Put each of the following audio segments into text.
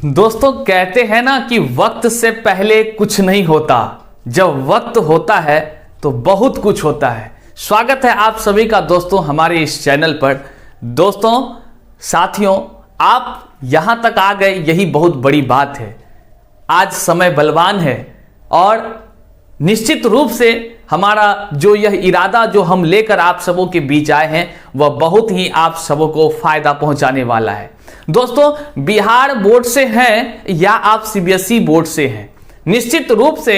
दोस्तों कहते हैं ना कि वक्त से पहले कुछ नहीं होता, जब वक्त होता है तो बहुत कुछ होता है। स्वागत है आप सभी का दोस्तों हमारे इस चैनल पर। दोस्तों साथियों, आप यहां तक आ गए यही बहुत बड़ी बात है। आज समय बलवान है और निश्चित रूप से हमारा जो यह इरादा जो हम लेकर आप सबों के बीच आए हैं वह बहुत ही आप सबों को फायदा पहुंचाने वाला है। दोस्तों बिहार बोर्ड से हैं या आप सीबीएसई बोर्ड से हैं, निश्चित रूप से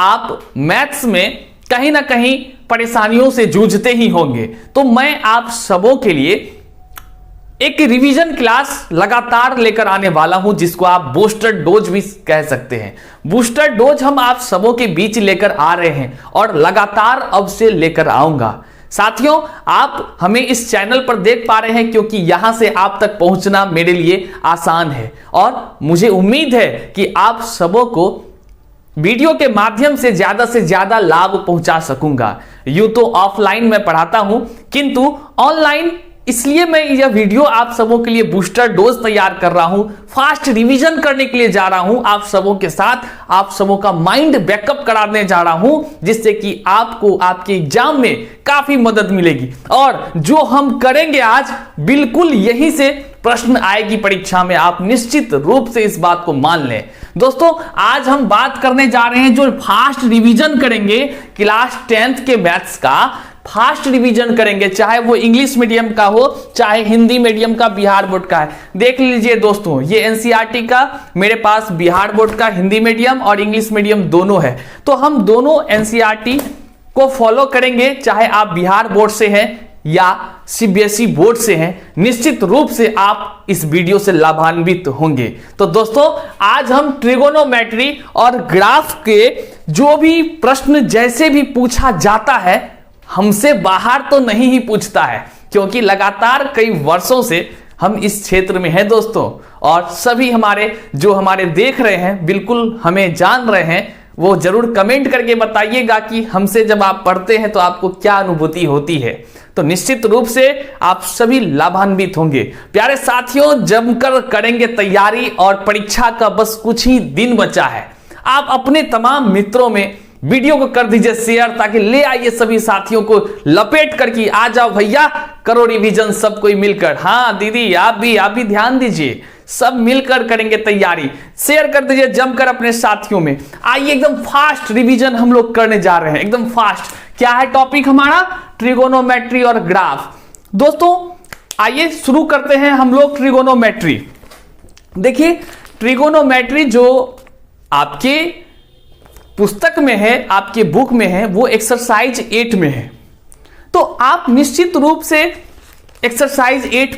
आप मैथ्स में कहीं ना कहीं परेशानियों से जूझते ही होंगे। तो मैं आप सबों के लिए एक रिवीजन क्लास लगातार लेकर आने वाला हूं, जिसको आप बूस्टर डोज भी कह सकते हैं। बूस्टर डोज हम आप सबों के बीच लेकर आ रहे हैं और लगातार अब से लेकर आऊंगा। साथियों, आप हमें इस चैनल पर देख पा रहे हैं क्योंकि यहां से आप तक पहुंचना मेरे लिए आसान है और मुझे उम्मीद है कि आप सबों को वीडियो के माध्यम से ज्यादा लाभ पहुंचा सकूंगा। यूं तो ऑफलाइन में पढ़ाता हूं, किंतु ऑनलाइन इसलिए मैं यह वीडियो आप सबों के लिए बूस्टर डोज तैयार कर रहा हूं, फास्ट रिवीजन करने के लिए जा रहा हूं आप सबों के साथ, आप सबों का माइंड बैकअप कराने जा रहा हूं, जिससे कि आपको आपके एग्जाम में काफी मदद मिलेगी। और जो हम करेंगे आज बिल्कुल यहीं से प्रश्न आएगी परीक्षा में, आप निश्चित रूप से इस बात को मान लें। दोस्तों आज हम बात करने जा रहे हैं जो फास्ट रिवीजन करेंगे क्लास 10th के मैथ्स का, फास्ट रिवीजन करेंगे, चाहे वो इंग्लिश मीडियम का हो चाहे हिंदी मीडियम का बिहार बोर्ड का है। देख लीजिए दोस्तों, ये एनसीईआरटी का मेरे पास बिहार बोर्ड का हिंदी मीडियम और इंग्लिश मीडियम दोनों है। तो हम दोनों एनसीईआरटी को फॉलो करेंगे, चाहे आप बिहार बोर्ड से हैं या सीबीएसई बोर्ड से हैं। निश्चित रूप से आप इस वीडियो से लाभान्वित होंगे। तो दोस्तों आज हम ट्रिगोनोमेट्री और ग्राफ के जो भी प्रश्न जैसे भी पूछा जाता है, हमसे बाहर तो नहीं ही पूछता है, क्योंकि लगातार कई वर्षों से हम इस क्षेत्र में हैं दोस्तों। और सभी हमारे देख रहे हैं, बिल्कुल हमें जान रहे हैं, वो जरूर कमेंट करके बताइएगा कि हमसे जब आप पढ़ते हैं तो आपको क्या अनुभूति होती है। तो निश्चित रूप से आप सभी लाभान्वित होंगे। प्यारे साथियों, जमकर करेंगे तैयारी और परीक्षा का बस कुछ ही दिन बचा है। आप अपने तमाम मित्रों में वीडियो को कर दीजिए शेयर, ताकि ले आइए सभी साथियों को लपेट करके, आ जाओ भैया करो रिवीजन सब कोई मिलकर। हाँ दीदी आप भी ध्यान दीजिए, सब मिलकर करेंगे तैयारी। शेयर कर दीजिए जमकर अपने साथियों में। आइए एकदम फास्ट रिवीजन हम लोग करने जा रहे हैं, एकदम फास्ट। क्या है टॉपिक हमारा? ट्रिगोनोमेट्री और ग्राफ। दोस्तों आइए शुरू करते हैं हम लोग ट्रिगोनोमेट्री। देखिए ट्रिगोनोमेट्री जो आपके पुस्तक में है, आपके बुक में है, वो एक्सरसाइज 8 में है। तो आप निश्चित रूप से एक्सरसाइज 8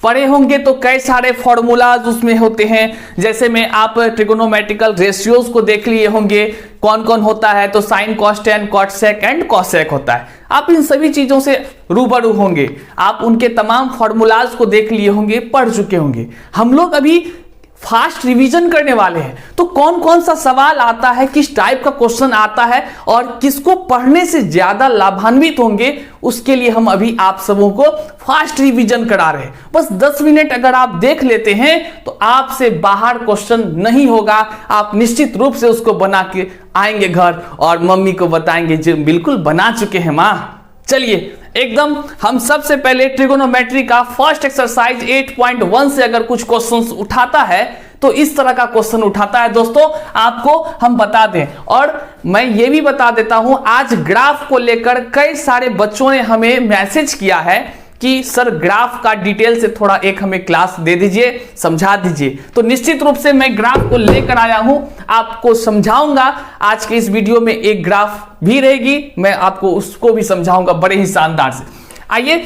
पढ़े होंगे तो कई सारे फॉर्मूलाज उसमें होते हैं। जैसे में आप ट्रिगोनोमेट्रिकल रेशियोज को देख लिए होंगे, कौन कौन होता है, तो sine cos tan cot sec and cosec होता है। आप इन सभी चीजों से रूबरू होंगे, आप उनके तमाम फॉर्मूलाज को देख लिए होंगे, पढ़ चुके होंगे। हम लोग अभी फास्ट रिवीजन करने वाले हैं, तो कौन कौन सा सवाल आता है, किस टाइप का क्वेश्चन आता है और किसको पढ़ने से ज्यादा लाभान्वित होंगे, उसके लिए हम अभी आप सबों को फास्ट रिवीजन करा रहे हैं। बस 10 मिनट अगर आप देख लेते हैं तो आपसे बाहर क्वेश्चन नहीं होगा। आप निश्चित रूप से उसको बना के आएंगे घर और मम्मी को बताएंगे जो बिल्कुल बना चुके हैं माँ। चलिए एकदम हम सबसे पहले ट्रिगोनोमेट्री का फर्स्ट एक्सरसाइज 8.1 से अगर कुछ क्वेश्चंस उठाता है तो इस तरह का क्वेश्चन उठाता है दोस्तों, आपको हम बता दें। और मैं ये भी बता देता हूं, आज ग्राफ को लेकर कई सारे बच्चों ने हमें मैसेज किया है कि सर ग्राफ का डिटेल से थोड़ा एक हमें क्लास दे दीजिए, समझा दीजिए। तो निश्चित रूप से मैं ग्राफ को लेकर आया हूं, आपको समझाऊंगा। आज के इस वीडियो में एक ग्राफ भी रहेगी, मैं आपको उसको भी समझाऊंगा बड़े ही शानदार से। आइए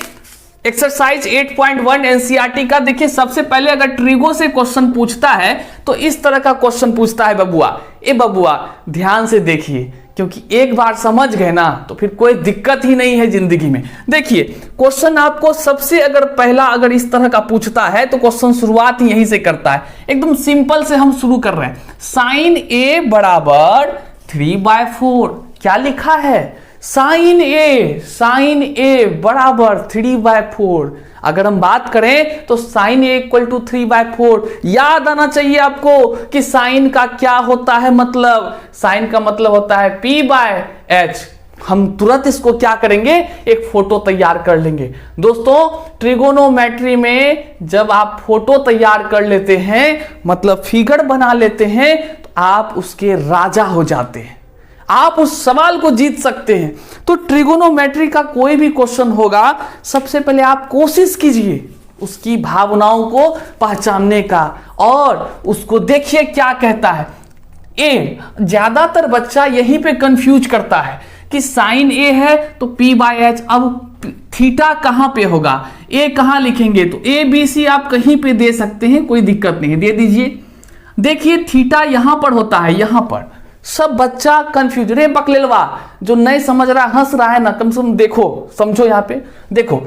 एक्सरसाइज 8.1 एनसीईआरटी का देखिए, सबसे पहले अगर ट्रिगो से क्वेश्चन पूछता है तो इस तरह का क्वेश्चन पूछता है बबुआ। ए बबुआ ध्यान से देखिए, क्योंकि एक बार समझ गए ना तो फिर कोई दिक्कत ही नहीं है जिंदगी में। देखिए क्वेश्चन आपको सबसे अगर पहला अगर इस तरह का पूछता है तो क्वेश्चन शुरुआत ही यहीं से करता है। एकदम सिंपल से हम शुरू कर रहे हैं। साइन ए बराबर 3/4। क्या लिखा है? साइन ए बराबर 3/4। अगर हम बात करें तो साइन ए इक्वल टू 3/4। याद आना चाहिए आपको कि साइन का क्या होता है मतलब, साइन का मतलब होता है p/h। हम तुरंत इसको क्या करेंगे, एक फोटो तैयार कर लेंगे। दोस्तों ट्रिगोनोमेट्री में जब आप फोटो तैयार कर लेते हैं मतलब फिगर बना लेते हैं तो आप उसके राजा हो जाते हैं, आप उस सवाल को जीत सकते हैं। तो ट्रिगोनोमेट्री का कोई भी क्वेश्चन होगा, सबसे पहले आप कोशिश कीजिए उसकी भावनाओं को पहचानने का और उसको देखिए क्या कहता है। ए ज्यादातर बच्चा यहीं पे कंफ्यूज करता है कि साइन ए है तो p/h, अब थीटा कहां पे होगा, ए कहां लिखेंगे, तो ए बी सी आप कहीं पे दे सकते हैं, कोई दिक्कत नहीं, दे दीजिए। देखिए थीटा यहां पर होता है, यहां पर सब बच्चा कंफ्यूज। रे बकलेलवा जो नहीं समझ रहा हंस रहा है ना, कम से कम देखो समझो। यहां पे देखो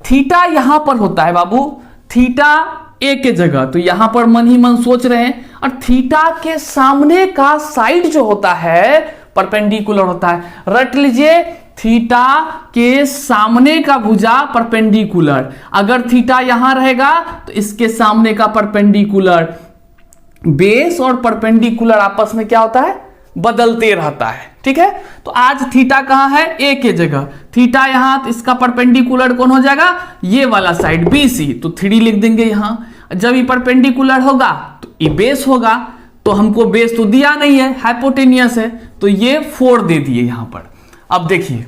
थीटा यहां पर होता है बाबू, थीटा ए के जगह, तो यहां पर मन ही मन सोच रहे हैं। और थीटा के सामने का साइड जो होता है परपेंडिकुलर होता है, रट लीजिए थीटा के सामने का भुजा परपेंडिकुलर। अगर थीटा यहां रहेगा तो इसके सामने का परपेंडिकुलर, बेस और परपेंडिकुलर आपस में क्या होता है, बदलते रहता है। ठीक है, तो आज थीटा कहां है, ए के जगह, थीटा यहां, तो इसका परपेंडिकुलर कौन हो जाएगा, ये वाला साइड BC, तो 3 लिख देंगे यहां। जब ये परपेंडिकुलर होगा तो ये बेस होगा, तो हमको बेस तो दिया नहीं है, हाइपोटेनियस है, तो ये 4 दे दिए यहां पर। अब देखिए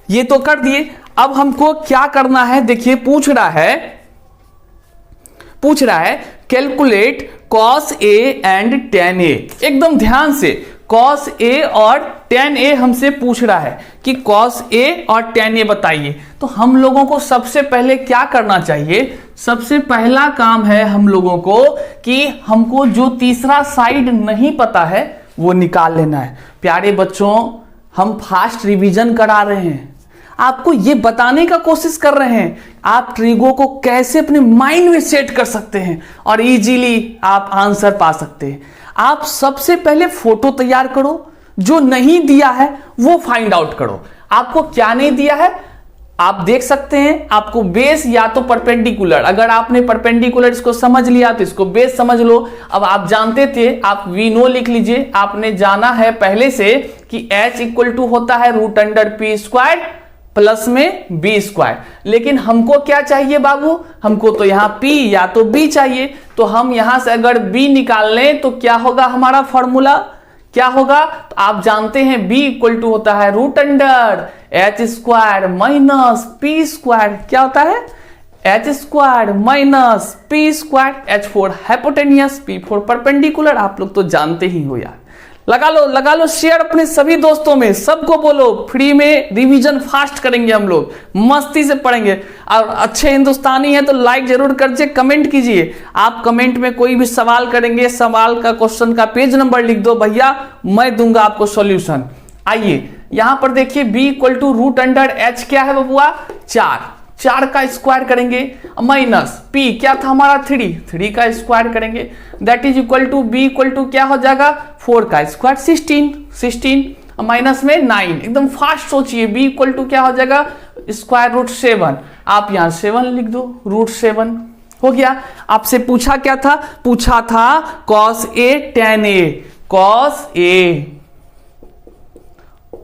ये तो कर दिए, अब हमको क्या करना है, देखिए पूछ रहा है calculate cos A and tan A। एकदम ध्यान से cos A और tan A हमसे पूछ रहा है कि cos A और tan A बताइए। तो हम लोगों को सबसे पहले क्या करना चाहिए, सबसे पहला काम है हम लोगों को कि हमको जो तीसरा साइड नहीं पता है वो निकाल लेना है। प्यारे बच्चों हम फास्ट रिवीजन करा रहे हैं, आपको ये बताने का कोशिश कर रहे हैं आप ट्रिगो को कैसे अपने माइंड में सेट कर सकते हैं और इजीली आप आंसर पा सकते हैं। आप सबसे पहले फोटो तैयार करो, जो नहीं दिया है वो फाइंड आउट करो। आपको क्या नहीं दिया है आप देख सकते हैं, आपको बेस या तो परपेंडिकुलर, अगर आपने परपेंडिकुलर इसको समझ लिया तो इसको बेस समझ लो। अब आप जानते थे, आप वी नो लिख लीजिए, आपने जाना है पहले से कि h इक्वल टू होता है √p² प्लस में b²। लेकिन हमको क्या चाहिए बाबू, हमको तो यहां p या तो b चाहिए, तो हम यहां से अगर b निकाल लें तो क्या होगा, हमारा फॉर्मूला क्या होगा, तो आप जानते हैं b इक्वल टू होता है √h² माइनस p²। क्या होता है, h² minus p², h4 hypotenuse, p4 perpendicular. आप लोग तो जानते ही हो यार। लगा लो शेयर अपने सभी दोस्तों में, सबको बोलो फ्री में रिवीजन फास्ट करेंगे, हम लोग मस्ती से पढ़ेंगे। और अच्छे हिंदुस्तानी है तो लाइक जरूर करके कमेंट कीजिए। आप कमेंट में कोई भी सवाल करेंगे, सवाल का क्वेश्चन का पेज नंबर लिख दो भैया, मैं दूंगा आपको सॉल्यूशन। आइए यहां पर देखिए b इक्वल टू √h क्या है बबुआ, 4 का स्क्वायर करेंगे, माइनस p क्या था हमारा 3 का स्क्वायर करेंगे, that is equal to b equal to क्या हो जाएगा 4 का स्क्वायर 16 माइनस में 9। एकदम फास्ट सोचिए, b इक्वल टू क्या हो जाएगा √7। आप यहां 7 लिख दो, √7 हो गया। आपसे पूछा क्या था, पूछा था cos A tan A, cos A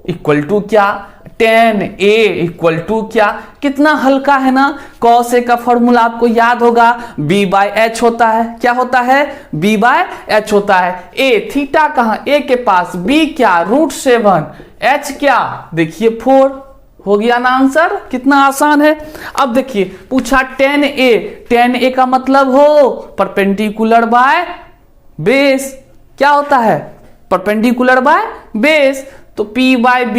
equal to क्या, tan A इक्वल टू क्या, कितना हल्का है ना। cos A का फॉर्मूला आपको याद होगा, b/h होता है। क्या होता है, b/h होता है। A थीटा कहां, A के पास, b क्या √7, h क्या देखिए 4। हो गया ना आंसर, कितना आसान है। अब देखिए पूछा tan A का मतलब हो परपेंडिकुलर बाय बेस। क्या होता है, परपेंडिकुलर बाय बेस, तो p/b,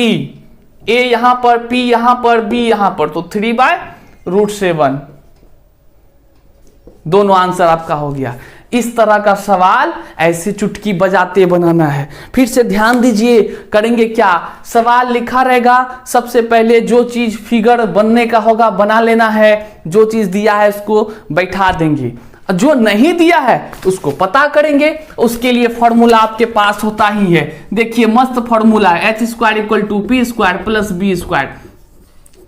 a यहां पर, p यहां पर, b यहां पर, तो 3/√7। दोनों आंसर आपका हो गया। इस तरह का सवाल ऐसे चुटकी बजाते बनाना है। फिर से ध्यान दीजिए, करेंगे क्या, सवाल लिखा रहेगा, सबसे पहले जो चीज फिगर बनने का होगा बना लेना है, जो चीज दिया है उसको बैठा देंगे। जो नहीं दिया है उसको पता करेंगे। उसके लिए फॉर्मूला आपके पास होता ही है, देखिए मस्त फॉर्मूला है, H square equal to P square plus B square.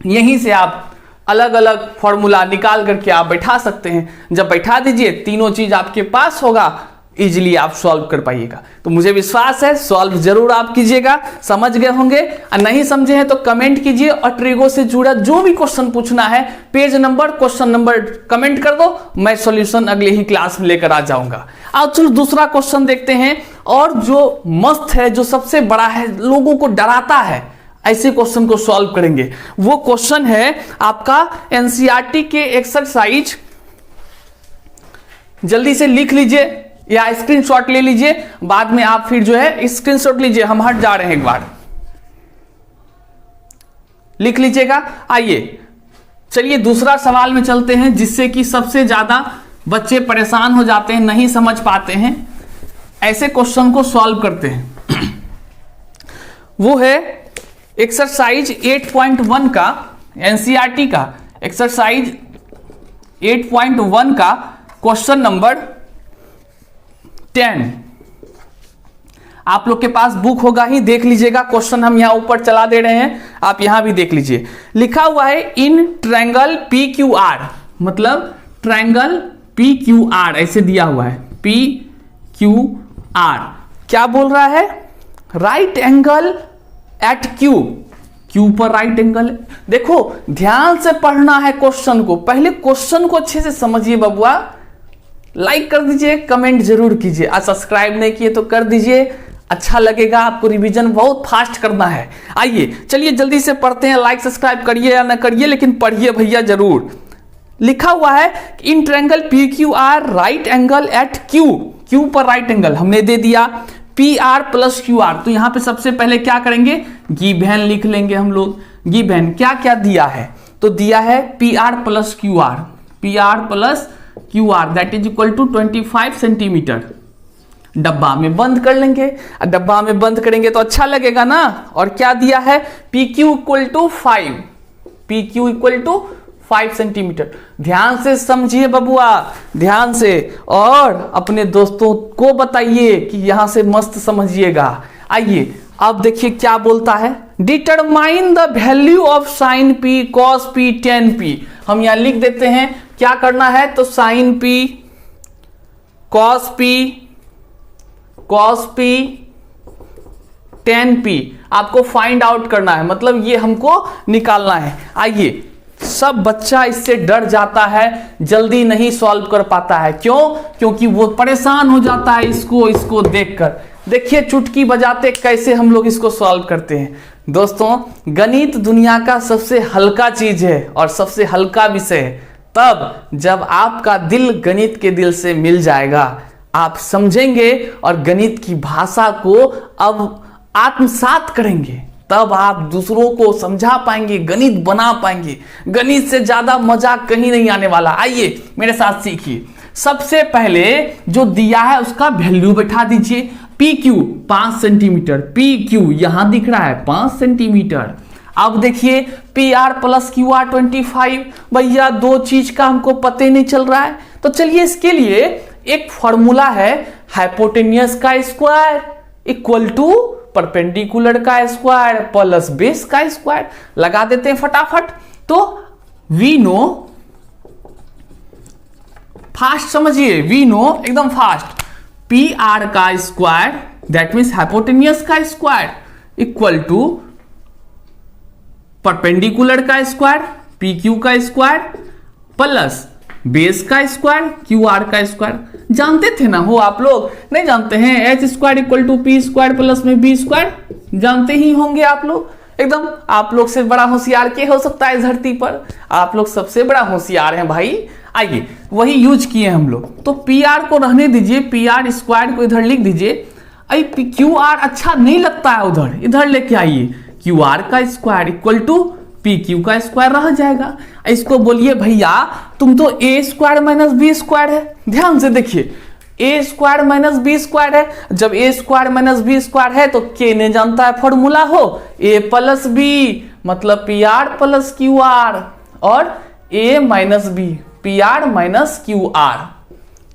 यहीं से आप अलग अलग फॉर्मूला निकाल करके आप बैठा सकते हैं। जब बैठा दीजिए तीनों चीज आपके पास होगा, इजीली आप सॉल्व कर पाइएगा। तो मुझे विश्वास है सॉल्व जरूर आप कीजिएगा, समझ गए होंगे। और नहीं समझे हैं तो कमेंट कीजिए, और ट्रिगो से जुड़ा जो भी क्वेश्चन पूछना है, page number question number comment कर दो, मैं सॉल्यूशन अगले ही क्लास में लेकर आ जाऊंगा। अब चलो दूसरा क्वेश्चन देखते हैं, और जो मस्त है, जो सबसे बड़ा है, लोगों को डराता है, ऐसे क्वेश्चन को सॉल्व करेंगे। वो क्वेश्चन है आपका एनसीईआरटी के एक्सरसाइज, जल्दी से लिख लीजिए या स्क्रीनशॉट ले लीजिए, बाद में आप फिर जो है स्क्रीनशॉट लीजिए, हम हट जा रहे हैं, एक बार लिख लीजिएगा। आइए चलिए दूसरा सवाल में चलते हैं, जिससे कि सबसे ज्यादा बच्चे परेशान हो जाते हैं, नहीं समझ पाते हैं, ऐसे क्वेश्चन को सॉल्व करते हैं। वो है एक्सरसाइज 8.1 का, एनसीईआरटी का एक्सरसाइज 8.1 का क्वेश्चन नंबर 10। आप लोग के पास बुक होगा ही, देख लीजिएगा। क्वेश्चन हम यहां ऊपर चला दे रहे हैं, आप यहां भी देख लीजिए। लिखा हुआ है in triangle P Q are, मतलब ट्रायंगल पी क्यू आर ऐसे दिया हुआ है, पी क्यू आर क्या बोल रहा है, right angle at Q, Q पर राइट एंगल। देखो ध्यान से पढ़ना है क्वेश्चन को, पहले क्वेश्चन को अच्छे से समझिए बबुआ। लाइक कर दीजिए, कमेंट जरूर कीजिए, और सब्सक्राइब नहीं किए तो कर दीजिए, अच्छा लगेगा। आपको रिवीजन बहुत फास्ट करना है। आइए चलिए जल्दी से पढ़ते हैं, लाइक सब्सक्राइब करिए या ना करिए, लेकिन पढ़िए भैया जरूर। लिखा हुआ है in triangle P Q R right angle at Q, Q पर राइट एंगल हमने दे दिया, P R plus Q R. तो यहां पे सबसे पहले क्या करेंगे, गिवन लिख लेंगे हम लोग। गिवन क्या क्या दिया है, तो दिया है P R plus Q R, P R plus Q R that is equal to 25 centimetre. डब्बा में बंद कर लेंगे, डब्बा में बंद करेंगे तो अच्छा लगेगा ना। और क्या दिया है, P Q equal to 5, P Q equal to 5 centimetre. ध्यान से समझिए बबुआ, ध्यान से, और अपने दोस्तों को बताइए कि यहां से मस्त समझिएगा। आइए अब देखिए क्या बोलता है, determine the value of sine P cos P tan P. हम यहां लिख देते हैं क्या करना है, तो sine P cos P tan P आपको फाइंड आउट करना है, मतलब ये हमको निकालना है। आइए, सब बच्चा इससे डर जाता है, जल्दी नहीं सॉल्व कर पाता है। क्यों? क्योंकि वो परेशान हो जाता है इसको देखकर। देखिए चुटकी बजाते कैसे हम लोग इसको सॉल्व करते हैं। दोस्तों गणित दुनिया का सबसे हल्का चीज है और सबसे हल्का विषय है। तब जब आपका दिल गणित के दिल से मिल जाएगा, आप समझेंगे और गणित की भाषा को अब आत्मसात करेंगे, तब आप दूसरों को समझा पाएंगे, गणित बना पाएंगे। गणित से ज्यादा मजा कहीं नहीं आने वाला। आइए मेरे साथ सीखिए। सबसे पहले जो दिया है उसका वैल्यू बैठा दीजिए। P Q 5 centimetre, P Q यहां दिख रहा है 5 सेंटीमीटर। अब देखिए P R plus Q are 25। भैया दो चीज का हमको पता नहीं चल रहा है, तो चलिए इसके लिए एक फॉर्मूला है, हाइपोटेनियस का स्क्वायर इक्वल टू परपेंडिकुलर का स्क्वायर प्लस बेस का स्क्वायर। लगा देते हैं फटाफट। तो वी नो, फास्ट समझिए, वी नो एकदम फास्ट, पी आर का स्क्वायर दैट मीन्स हाइपोटेनियस का स्क्वायर इक्वल टू परपेंडिकुलर का स्क्वायर पी क्यू का स्क्वायर प्लस बेस का स्क्वायर क्यू आर का स्क्वायर। जानते थे ना वो आप लोग? नहीं जानते हैं? H square equal to P square plus में बी स्क्वायर जानते ही होंगे आप लोग। एकदम आप लोग से बड़ा होशियार के हो सकता है इस धरती पर? आप लोग सबसे बड़ा होशियार हैं भाई। आइए वही यूज किए हम लोग। तो पी आर को रहने दीजिए, पी आर स्क्वायर को इधर लिख दीजिए। अरे क्यू आर अच्छा नहीं लगता है उधर, इधर लेके आइए। क्यू आर का square equal to P Q का स्क्वायर रह जाएगा। इसको बोलिए भैया तुम तो A square minus B square है। ध्यान से देखिए, A square minus B square है। जब A square minus B square है तो के ने जानता है फॉर्मूला हो ए प्लस बी, मतलब P R plus Q R, और A minus B P R minus Q R.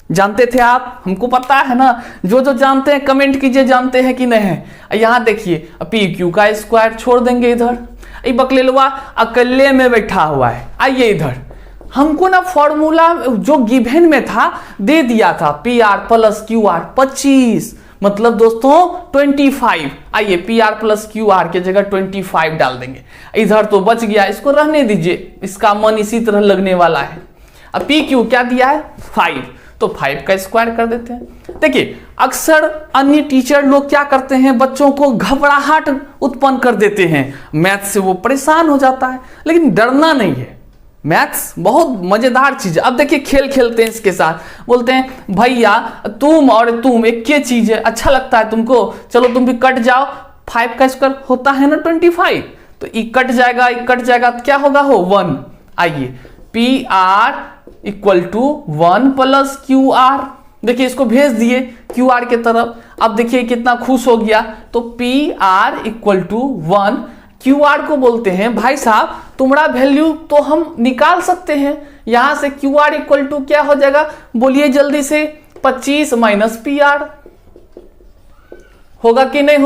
जानते थे आप? हमको पता है ना, जो जो जानते हैं कमेंट कीजिए, जानते हैं कि नहीं। यहाँ देखिए पी क्यू का स्क्वायर छोड़ देंगे इधर, ये बकलेलवा अकेले में बैठा हुआ है। आइए इधर, हमको ना फॉर्मूला जो गिवन में था दे दिया था, P R plus Q are 25, मतलब दोस्तों 25। आइए P R plus Q are के जगह 25 डाल देंगे। इधर तो बच गया, इसको रहने दीजिए, इसका मन इसी तरह लगने वाला है। अब पी क्यू क्या दिया है 5, तो 5 का स्क्वायर कर देते हैं। देखिए अक्सर अन्य टीचर लोग क्या करते हैं, बच्चों को घबराहट उत्पन्न कर देते हैं, मैथ से वो परेशान हो जाता है। लेकिन डरना नहीं है, मैथ्स बहुत मजेदार चीज है। अब देखिए खेल खेलते हैं इसके साथ, बोलते हैं भैया तुम और तुम एक के चीज है, अच्छा लगता है तुमको, चलो तुम भी कट जाओ। 5 का स्क्वायर होता है ना 25, तो ई कट जाएगा, ई कट जाएगा, तो क्या होगा हो 1। आइए P R equal to 1 plus Q R, देखिए इसको भेज दिए क्यू आर के तरफ। अब देखिए कितना खुश हो गया, तो P R equal to 1, Q R को बोलते हैं भाई साहब तुम्हारा वैल्यू तो हम निकाल सकते हैं, यहां से क्यू आर इक्वल टू क्या हो जाएगा, बोलिए जल्दी से, 25 माइनस पी आर। होगा कि नहीं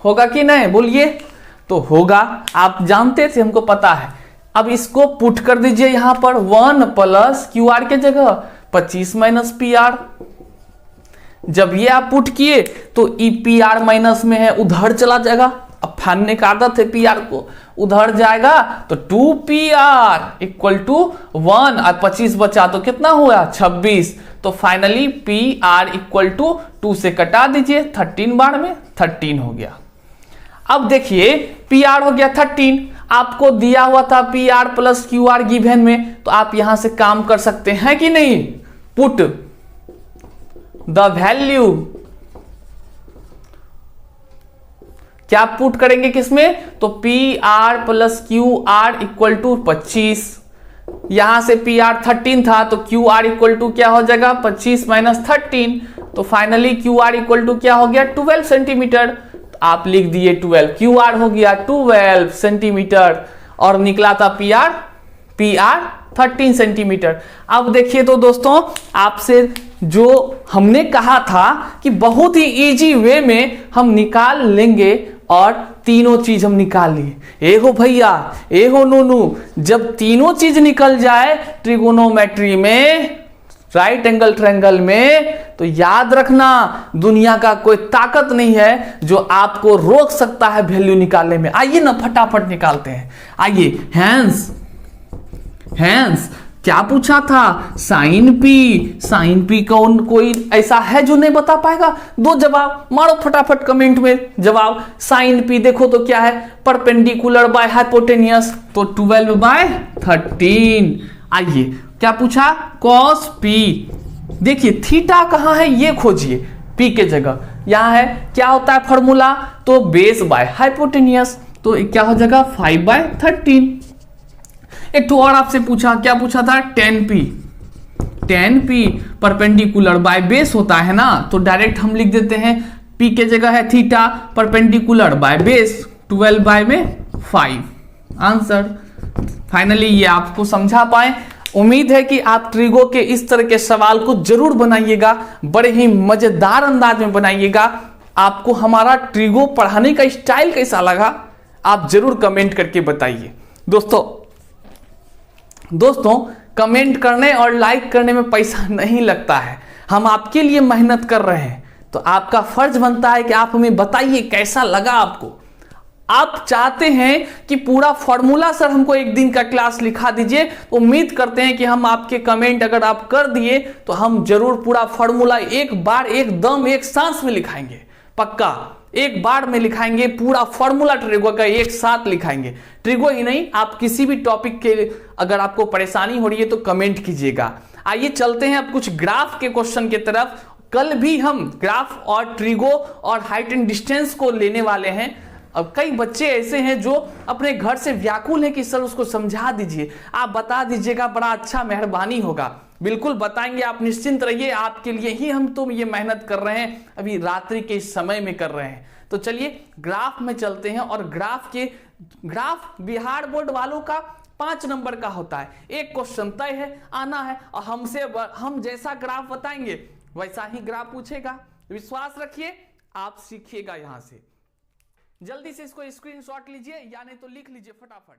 होगा कि नहीं, बोलिए। तो होगा, आप जानते थे, हमको पता है। अब इसको पुट कर दीजिए यहां पर, 1 प्लस क्यू आर के जगह 25 माइनस पी आर। जब ये आप पुट किए तो ई पी आर माइनस में है, उधर चला जाएगा। अब फाड़ने का आदत है पी आर को, उधर जाएगा तो 2 पी आर इक्वल टू 1 और 25 बचा तो कितना हुआ 26। तो finally P R equal to 2 से कटा दीजिए, 13 बार में 13 हो गया। अब देखिए पी आर हो गया 13, आपको दिया हुआ था P R plus Q are given में, तो आप यहां से काम कर सकते हैं कि नहीं, पुट द वैल्यू, क्या पुट करेंगे किसमें, तो P R plus Q R equal to 25, यहां से पी आर 13 था तो क्यू आर इक्वल टू क्या हो जाएगा 25 माइनस 13, तो finally Q R equal to क्या हो गया 12 सेंटीमीटर। तो आप लिख दिए 12, क्यू आर हो गया 12 सेंटीमीटर और निकला था पी आर 13 सेंटीमीटर। अब देखिए तो दोस्तों, आपसे जो हमने कहा था कि बहुत ही इजी वे में हम निकाल लेंगे, और तीनों चीज हम निकाल लिए। ए हो भैया, ए हो नोनू, जब तीनों चीज निकल जाए ट्रिगोनोमेट्री में, राइट एंगल ट्रायंगल में, तो याद रखना दुनिया का कोई ताकत नहीं है जो आपको रोक सकता है वैल्यू निकालने में। आइए ना फटाफट निकालते हैं। आइए हैंस क्या पूछा था, साइन पी कौन कोई ऐसा है जो नहीं बता पाएगा? दो जवाब मारो फटाफट कमेंट में जवाब। साइन पी देखो तो क्या है, परपेंडिकुलर बाय हाइपोटेनियस, तो 12 बाय 13। आइए क्या पूछा, कॉस पी, देखिए थीटा कहां है ये खोजिए, पी के जगह यहां है, क्या होता है फॉर्मूला, तो बेस बाय हाइपोटेनियस, तो क्या हो जाएगा 5 बाय 13। एक तो और आपसे पूछा, क्या पूछा था, ten P perpendicular by base होता है ना, तो डायरेक्ट हम लिख देते हैं पी के जगह है theta, perpendicular by base 12 by में 5, आंसर। फाइनली ये आपको समझा पाए। उम्मीद है कि आप ट्रिगो के इस तरह के सवाल को जरूर बनाइएगा, बड़े ही मजेदार अंदाज में बनाइएगा। आपको हमारा ट्रिगो पढ़ाने का स्टाइल कैसा लगा, आप जरूर कमेंट करके बताइए। दोस्तों कमेंट करने और लाइक करने में पैसा नहीं लगता है, हम आपके लिए मेहनत कर रहे हैं, तो आपका फर्ज बनता है कि आप हमें बताइए कैसा लगा आपको। आप चाहते हैं कि पूरा फॉर्मूला सर हमको एक दिन का क्लास लिखा दीजिए, तो उम्मीद करते हैं कि हम आपके कमेंट अगर आप कर दिए तो हम जरूर पूरा फॉर्मूला एक बार एकदम एक सांस में लिखाएंगे, पक्का एक बार में लिखाएंगे पूरा फॉर्मूला ट्रिगो का, एक साथ लिखाएंगे। ट्रिगो ही नहीं, आप किसी भी टॉपिक के अगर आपको परेशानी हो रही है तो कमेंट कीजिएगा। आइए चलते हैं अब कुछ ग्राफ के क्वेश्चन की तरफ। कल भी हम ग्राफ और ट्रिगो और हाइट एंड डिस्टेंस को लेने वाले हैं। अब कई बच्चे ऐसे हैं जो अपने घर से व्याकुल हैं कि सर उसको समझा दीजिए, आप बता दीजिएगा, बड़ा अच्छा मेहरबानी होगा। बिल्कुल बताएंगे, आप निश्चिंत रहिए, आपके लिए ही हम तो ये मेहनत कर रहे हैं, अभी रात्रि के समय में कर रहे हैं। तो चलिए ग्राफ में चलते हैं, और ग्राफ बिहार बोर्ड वालों का 5 नंबर का होता है। एक क्वेश्चन तय है, आना है और हम जैसा ग्राफ बताएंगे वैसा ही ग्राफ पूछेगा। विश्वास रखिए, आप सीखिएगा यहां से। जल्दी से इसको स्क्रीनशॉट लीजिए या नहीं तो लिख लीजिए फटाफट।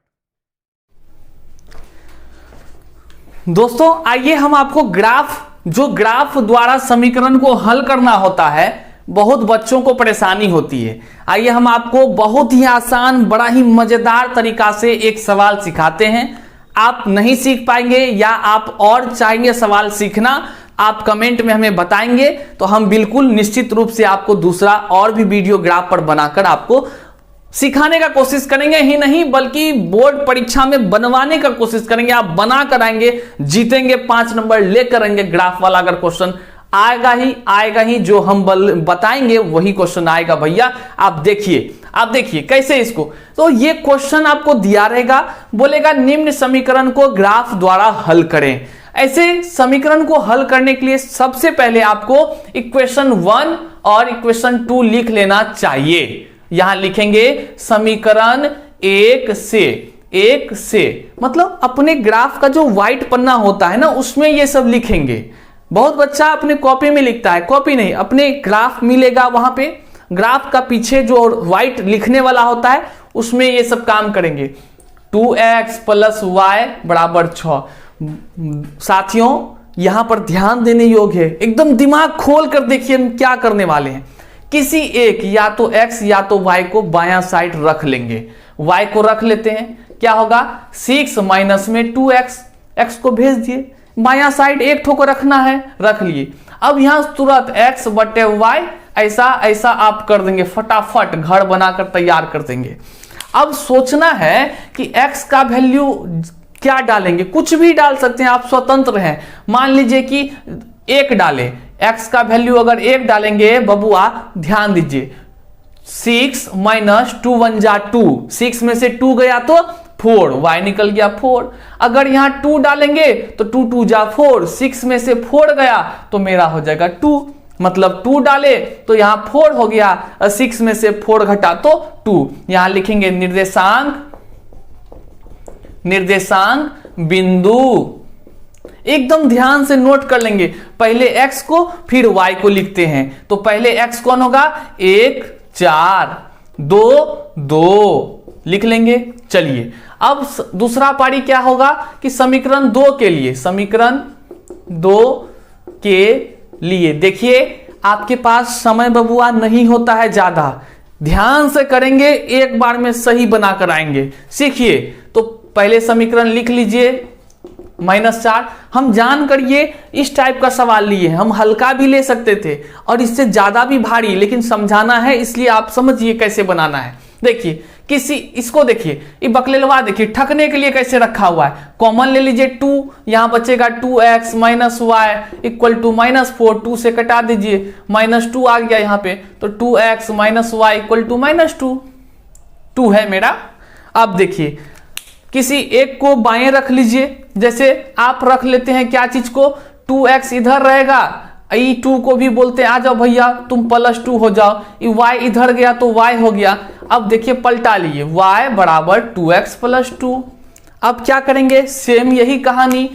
दोस्तों आइए हम आपको ग्राफ द्वारा समीकरण को हल करना होता है, बहुत बच्चों को परेशानी होती है। आइए हम आपको बहुत ही आसान, बड़ा ही मजेदार तरीका से एक सवाल सिखाते हैं। आप नहीं सीख पाएंगे या आप और चाहेंगे सवाल सीखना, आप कमेंट में हमें बताएंगे तो हम बिल्कुल निश्चित रूप से आपको दूसरा और भी वीडियो ग्राफ पर बनाकर आपको सिखाने का कोशिश करेंगे ही नहीं बल्कि बोर्ड परीक्षा में बनवाने का कोशिश करेंगे। आप बना कर आएंगे, जीतेंगे, 5 नंबर लेकर आएंगे। ग्राफ वाला अगर क्वेश्चन आएगा ही जो हम बताएंगे वही क्वेश्चन आएगा भैया। आप देखिए कैसे इसको, तो ये क्वेश्चन आपको दिया रहेगा, बोलेगा निम्न समीकरण को ग्राफ द्वारा हल करें। ऐसे समीकरण को हल करने के लिए सबसे पहले आपको इक्वेशन 1 और इक्वेशन 2 लिख लेना चाहिए। यहां लिखेंगे समीकरण 1 से मतलब अपने ग्राफ का जो व्हाइट पन्ना होता है ना उसमें ये सब लिखेंगे। बहुत बच्चा अपने कॉपी में लिखता है, कॉपी नहीं, अपने ग्राफ मिलेगा वहां पे, ग्राफ का पीछे जो व्हाइट लिखने वाला होता है उसमें ये सब काम करेंगे। 2x + y = 6। साथियों यहां पर ध्यान देने योग्य है, एकदम दिमाग खोल कर देखिए हम क्या करने वाले हैं। किसी एक या तो x या तो y को बायां साइड रख लेंगे। y को रख लेते हैं, क्या होगा 6 माइनस में 2x, x को भेज दिए, बायां साइड एक ठो को रखना है, रख लिए। अब यहां तुरंत x बटे y ऐसा आप कर देंगे, फटाफट घर बनाकर तैयार कर देंगे। अब सोचना है कि x का वैल्यू क्या डालेंगे, कुछ भी डाल सकते हैं, आप स्वतंत्र हैं। मान लीजिए कि 1 डालें, x का वैल्यू अगर 1 डालेंगे बबुआ ध्यान दीजिए, 6 माइनस 2 1 जा 2, 6 में से 2 गया तो 4, y निकल गया 4। अगर यहां 2 डालेंगे तो 2 2 जा 4, 6 में से 4 गया तो मेरा हो जाएगा 2, मतलब 2 डाले तो यहां 4 हो गया, 6 में से 4 घटा तो 2। यहां लिखेंगे निर्देशांक बिंदु, एकदम ध्यान से नोट कर लेंगे। पहले x को फिर y को लिखते हैं, तो पहले x कौन होगा 1 4 2 2 लिख लेंगे। चलिए अब दूसरा पारी क्या होगा कि समीकरण 2 के लिए देखिए आपके पास समय बबुआ नहीं होता है ज्यादा, ध्यान से करेंगे, एक बार में सही बनाकर आएंगे। सीखिए, तो पहले समीकरण लिख लीजिए -4। हम जानकर ये इस टाइप का सवाल लिए, हम हल्का भी ले सकते थे और इससे ज्यादा भी भारी, लेकिन समझाना है इसलिए आप समझिए कैसे बनाना है। देखिए इसको देखिए, ये बकलेलवा देखिए ठकने के लिए कैसे रखा हुआ है। कॉमन ले लीजिए 2, यहां बचेगा 2x - y = -4, 2 से कटा दीजिए, -2 आ गया यहां पे, तो 2x - y = -2 है मेरा। अब देखिए किसी एक को बाएं रख लीजिए, जैसे आप रख लेते हैं क्या चीज को, 2x इधर रहेगा, ई 2 को भी बोलते हैं आ जाओ भैया तुम +2 हो जाओ, y इधर गया तो y हो गया। अब देखिए पलटा लिए, y = 2x + 2। अब क्या करेंगे, सेम यही कहानी,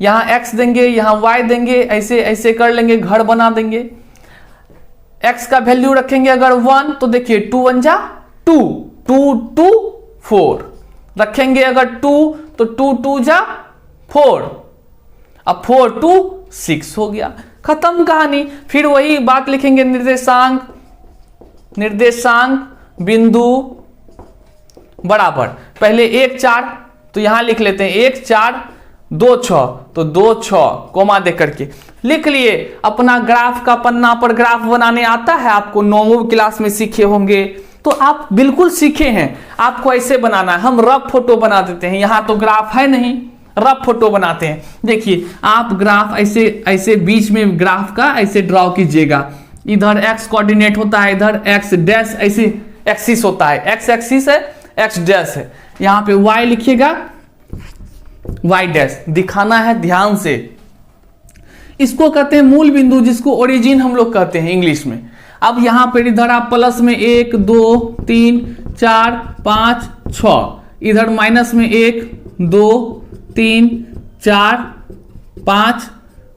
यहां x देंगे यहां y देंगे, ऐसे कर लेंगे, घर बना देंगे। x का वैल्यू रखेंगे अगर 1 तो देखिए 2 1 जा 2, 2 2 4 रखेंगे, अगर 2 तो 2 2 जा 4, अब 4 2 6 हो गया, खत्म कहानी। फिर वही बात लिखेंगे, निर्देशांक बिंदु बराबर, पहले 1 4 तो यहां लिख लेते हैं 1 4 2 6, तो 2 6 कोमा दे करके लिख लिए। अपना ग्राफ का पन्ना पर ग्राफ बनाने आता है आपको, 9वीं क्लास में सीखे होंगे, तो आप बिल्कुल सीखे हैं। आपको ऐसे बनाना है, हम रफ फोटो बना देते हैं, यहां तो ग्राफ है नहीं, रफ फोटो बनाते हैं। देखिए आप ग्राफ ऐसे बीच में ग्राफ का ऐसे ड्रॉ कीजिएगा, इधर x कोऑर्डिनेट होता है, इधर x डैश ऐसे एक्सिस होता है, x एक्सिस है, x डैश है, यहां पे y लिखिएगा, y डैश दिखाना है ध्यान से। इसको कहते हैं मूल बिंदु, जिसको ओरिजिन हम लोग कहते हैं इंग्लिश में। अब यहां पर इधर आप प्लस में 1 2 3 4 5 6, इधर माइनस में 1 2 3 4 5,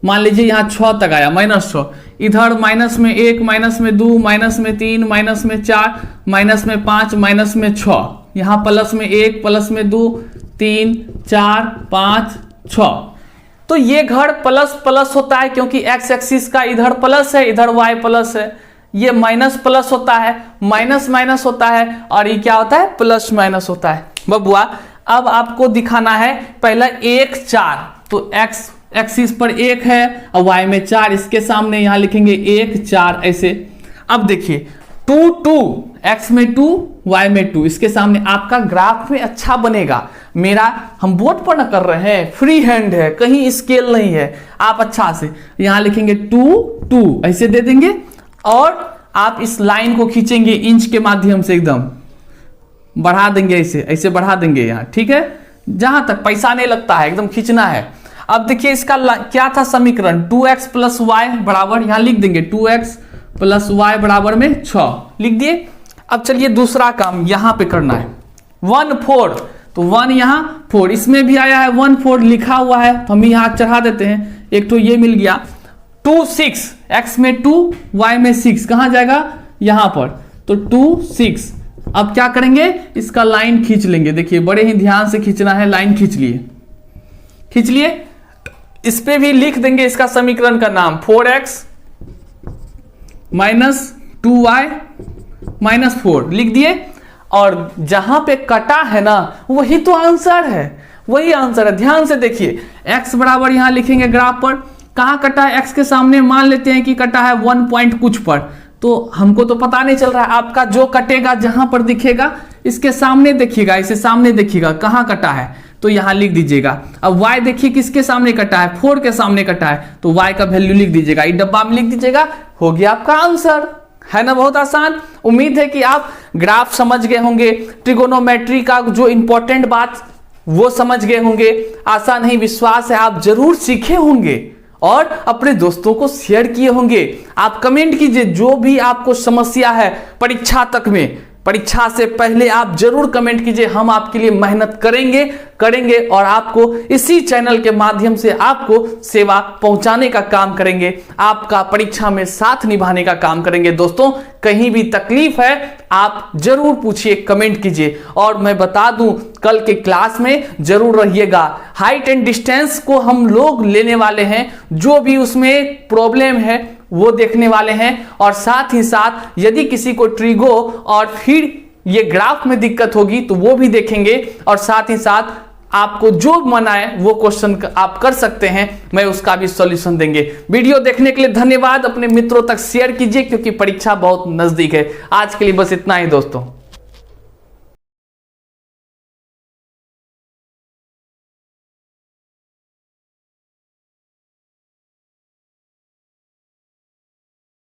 मान लीजिए यहाँ 6 तक आया, -6। इधर माइनस में 1, माइनस में 2, माइनस में 3, माइनस में 4, माइनस में 5, माइनस में 6। यहाँ प्लस में 1, प्लस में 2, 3 4 5 6। तो ये घर प्लस प्लस होता है क्योंकि एक्स एक्सिस का इधर प्लस है, इधर वाई प्लस है। ये माइनस प्लस होता है, माइनस माइनस होता है, और ये क्या होता है, प्लस माइनस होता है। बबुआ अब आपको दिखाना है पहला 1 4, तो एक्स एक्सिस पर 1 है और वाई में 4, इसके सामने यहां लिखेंगे 1 4 ऐसे। अब देखिए 2 2, एक्स में 2 वाई में 2, इसके सामने आपका ग्राफ में अच्छा बनेगा। मेरा हम बोर्ड पर ना कर रहे हैं, फ्री हैंड है, कहीं स्केल नहीं है। आप अच्छा से यहां लिखेंगे 2 2 ऐसे दे देंगे, और आप इस लाइन को खींचेंगे इंच के माध्यम से, एकदम बढ़ा देंगे, ऐसे ऐसे बढ़ा देंगे यहाँ, ठीक है। जहां तक पैसा नहीं लगता है, एकदम खींचना है। अब देखिए इसका क्या था समीकरण, 2x प्लस वाई बराबर, यहां लिख देंगे 2x प्लस वाई बराबर में 6, लिख दिए। अब चलिए दूसरा काम यहां पे करना है, 1 4, तो 1 यहां 4, इसमें भी आया है 1 4 लिखा हुआ है, तो हम यहां चढ़ा देते हैं। एक तो ये मिल गया। 2 6, x में 2 y में 6, कहां जाएगा, यहां पर, तो 2 6। अब क्या करेंगे, इसका लाइन खींच लेंगे। देखिए बड़े ही ध्यान से खींचना है, लाइन खींच लिए, खींच लिए। इस पे भी लिख देंगे इसका समीकरण का नाम, 4x माइनस 2y माइनस 4 लिख दिए। और जहां पे कटा है ना, वही तो आंसर है, वही आंसर है। ध्यान से देखिए, x बराबर यहां लिखेंगे ग्राफ पर, कहां कटा है, x के सामने मान लेते हैं कि कटा है 1 पॉइंट कुछ पर, तो हमको तो पता नहीं चल रहा है। आपका जो कटेगा जहां पर दिखेगा, इसके सामने देखिएगा, इसे सामने देखिएगा कहां कटा है, तो यहां लिख दीजिएगा। अब y देखिए किसके सामने कटा है, 4 के सामने कटा है, तो y का वैल्यू लिख दीजिएगा, इस डब्बा में लिख दीजिएगा, हो गया आपका आंसर। है ना, बहुत आसान। उम्मीद है कि आप ग्राफ समझ गए होंगे, ट्रिगोनोमेट्री का जो इंपॉर्टेंट बात वो समझ गए होंगे। आशा नहीं विश्वास है आप जरूर सीखे होंगे और अपने दोस्तों को शेयर किए होंगे। आप कमेंट कीजिए जो भी आपको समस्या है परीक्षा तक में, परीक्षा से पहले आप जरूर कमेंट कीजिए, हम आपके लिए मेहनत करेंगे और आपको इसी चैनल के माध्यम से आपको सेवा पहुंचाने का काम करेंगे, आपका परीक्षा में साथ निभाने का काम करेंगे। दोस्तों कहीं भी तकलीफ है आप जरूर पूछिए, कमेंट कीजिए। और मैं बता दूं कल के क्लास में जरूर रहिएगा। हाइट एंड डिस्टेंस को हम लोग लेने वाले हैं, जो भी उसमें प्रॉब्लम है वो देखने वाले हैं, और साथ ही साथ यदि किसी को ट्रिगो और फिर ये ग्राफ में दिक्कत होगी तो वो भी देखेंगे, और साथ ही साथ आपको जो मन आए वो क्वेश्चन आप कर सकते हैं, मैं उसका भी सॉल्यूशन देंगे। वीडियो देखने के लिए धन्यवाद। अपने मित्रों तक शेयर कीजिए क्योंकि परीक्षा बहुत नजदीक है। आज के लिए बस इतना ही दोस्तों।